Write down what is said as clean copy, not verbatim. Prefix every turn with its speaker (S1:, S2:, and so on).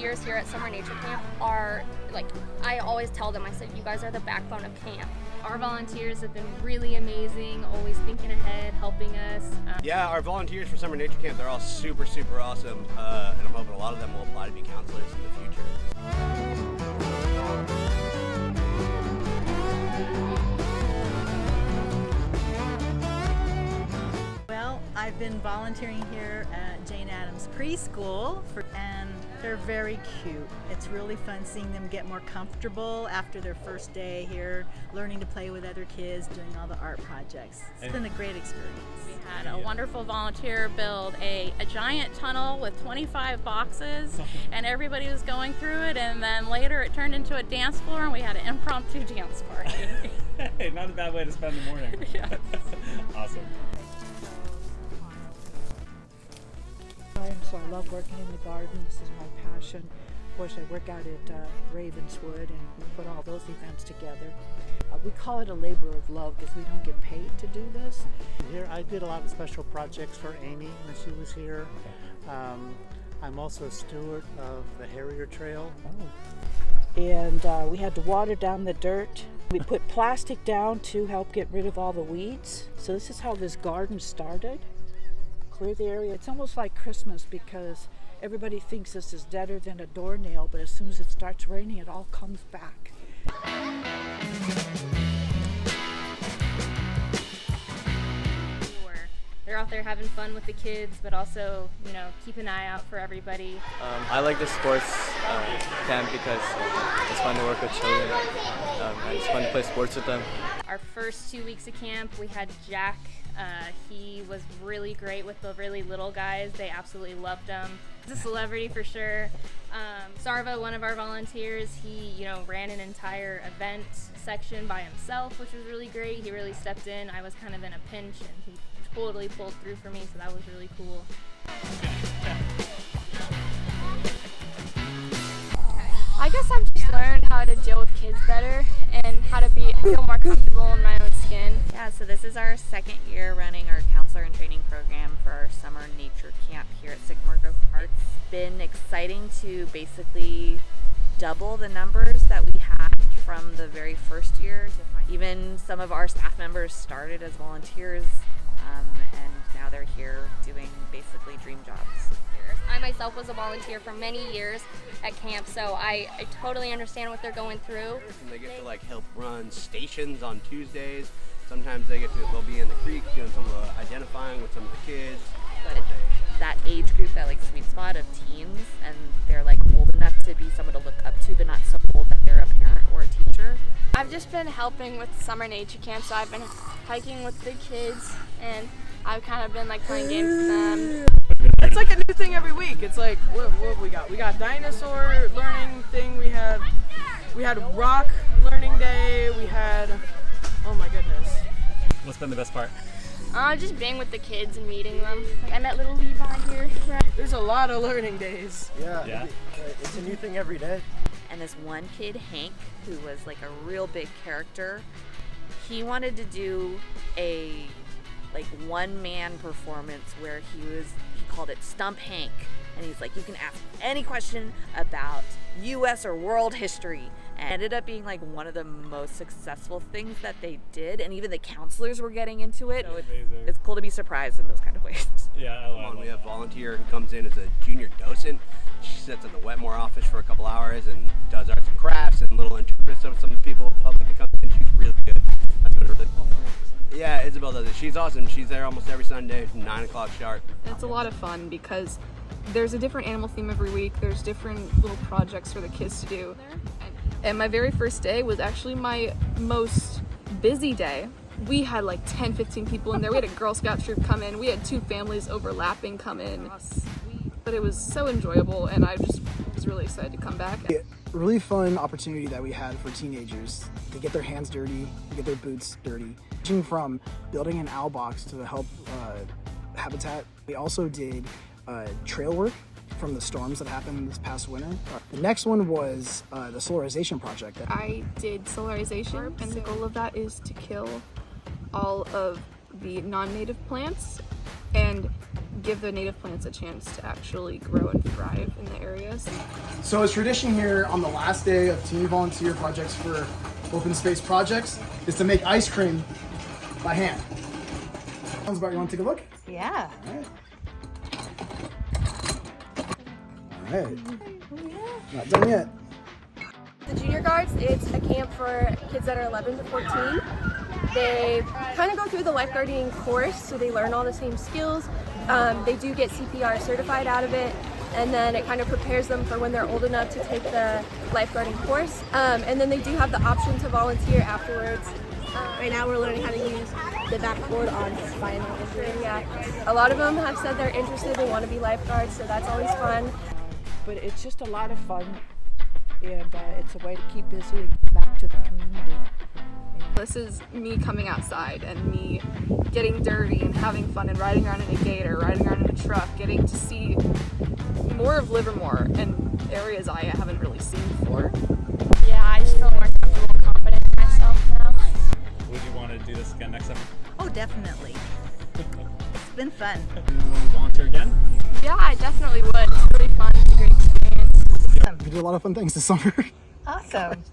S1: volunteers here at Summer Nature Camp are, like, I always tell them, I said, you guys are the backbone of camp. Our volunteers have been really amazing, always thinking ahead, helping us.
S2: Yeah, our volunteers for Summer Nature Camp, they're all super, super awesome, and I'm hoping a lot of them will apply to be counselors in the future.
S3: Well, I've been volunteering here at Jane Addams Preschool, and they're very cute. It's really fun seeing them get more comfortable after their first day here, learning to play with other kids, doing all the art projects. It's been a great experience.
S4: We had a wonderful volunteer build a giant tunnel with 25 boxes, and everybody was going through it, and then later it turned into a dance floor, and we had an impromptu dance party.
S5: Hey, not a bad way to spend the morning.
S4: Yes.
S5: Awesome.
S6: So I love working in the garden. This is my passion. Of course, I work out at Ravenswood, and we put all those events together. We call it a labor of love because we don't get paid to do this.
S7: Here, I did a lot of special projects for Amy when she was here. I'm also a steward of the Harrier Trail.
S6: And we had to water down the dirt. We put plastic down to help get rid of all the weeds. So this is how this garden started. Clear the area. It's almost like Christmas because everybody thinks this is deader than a doornail, but as soon as it starts raining, it all comes back.
S1: They're out there having fun with the kids, but also, you know, keep an eye out for everybody.
S8: I like the sports camp because it's fun to work with children, and it's fun to play sports with them.
S1: Our first 2 weeks of camp, we had Jack. He was really great with the really little guys. They absolutely loved him. He's a celebrity for sure. Sarva, one of our volunteers, he ran an entire event section by himself, which was really great. He really stepped in. I was kind of in a pinch, and he totally pulled through for me, so that was really cool.
S9: I guess I've just learned how to deal with kids better and how to feel more comfortable in my own skin.
S10: Yeah, so this is our second year running our counselor and training program for our summer nature camp here at Sycamore Grove Park. It's been exciting to basically double the numbers that we had from the very first year. Even some of our staff members started as volunteers, and now they're here doing basically dream jobs.
S1: I myself was a volunteer for many years at camp, so I totally understand what they're going through.
S2: And they get to help run stations on Tuesdays. Sometimes they'll be in the creek doing some of the identifying with some of the kids.
S10: But that age group, that sweet spot of teens, and they're old enough to be someone to look up to, but not so old that they're a parent or a teacher.
S9: I've just been helping with summer nature camp, so I've been hiking with the kids, and I've kind of been playing games with them.
S11: It's like a new thing every week. It's like, what have we got? We got dinosaur learning thing. We had rock learning day. We had, oh my goodness.
S5: What's been the best part?
S9: Just being with the kids and meeting them. I met little Levi here.
S11: There's a lot of learning days.
S7: Yeah. It's a new thing every day.
S10: And this one kid, Hank, who was a real big character, he wanted to do a one-man performance where he called it Stump Hank, and he's you can ask any question about U.S. or world history, and it ended up being one of the most successful things that they did, and even the counselors were getting into it. So it's cool to be surprised in those kind of ways.
S5: Yeah, I love it.
S2: We have a volunteer who comes in as a junior docent. She sits in the Wetmore office for a couple hours and does arts and crafts and little interprets some of the people, public that comes in. She's really good. Yeah, Isabel does it. She's awesome. She's there almost every Sunday from 9 o'clock sharp.
S12: It's a lot of fun because there's a different animal theme every week. There's different little projects for the kids to do. And my very first day was actually my most busy day. We had 10, 15 people in there. We had a Girl Scout troop come in. We had 2 families overlapping come in. But it was so enjoyable, and I just was really excited to come back.
S13: Really fun opportunity that we had for teenagers to get their hands dirty, to get their boots dirty. From building an owl box to help habitat. We also did trail work from the storms that happened this past winter. The next one was the solarization project.
S12: I did solarization, and the goal of that is to kill all of the non-native plants and give the native plants a chance to actually grow and thrive in the areas.
S13: So it's tradition here on the last day of teen volunteer projects for open space projects is to make ice cream by hand. Sounds about, you want to take a look?
S3: Yeah.
S13: All right. Not done yet.
S14: The Junior Guards, it's a camp for kids that are 11 to 14. They kind of go through the lifeguarding course, so they learn all the same skills. They do get CPR certified out of it, and then it kind of prepares them for when they're old enough to take the lifeguarding course. And then they do have the option to volunteer afterwards. Right now we're learning how to use the backboard on spinal injury. Yeah, a lot of them have said they're interested, they want to be lifeguards, so that's always fun.
S6: But it's just a lot of fun, and it's a way to keep busy and give back to the community.
S12: This is me coming outside and me getting dirty and having fun and riding around in a gator, riding around in a truck, getting to see more of Livermore and areas I haven't really seen before.
S9: Yeah, I just feel more comfortable and confident in myself now.
S5: Would you want to do this again next summer?
S3: Oh, definitely. It's been fun.
S5: Do you volunteer again?
S9: Yeah, I definitely would. It's really fun. It's a great experience.
S13: We did a lot of fun things this summer.
S3: Awesome.